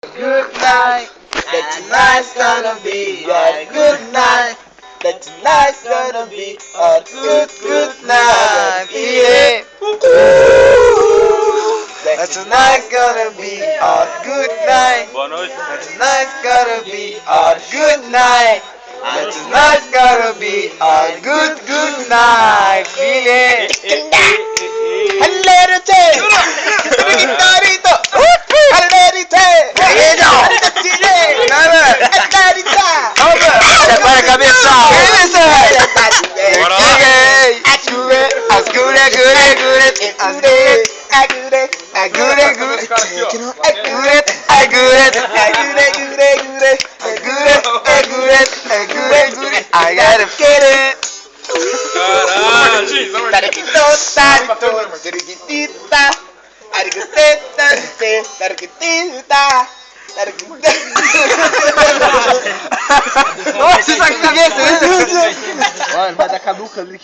Good night. That tonight's gonna be a good night. That tonight's gonna be a good night. Yeah. That tonight's gonna be a good night. Boa noite. That tonight's gonna be a good night. That tonight's gonna be a good night. Feeling. Halerite. Rigitarito. Halerite. Para a cabeça! I gotta get it! Nossa, isso aqui cabeça! Olha, vai dar caduca ali.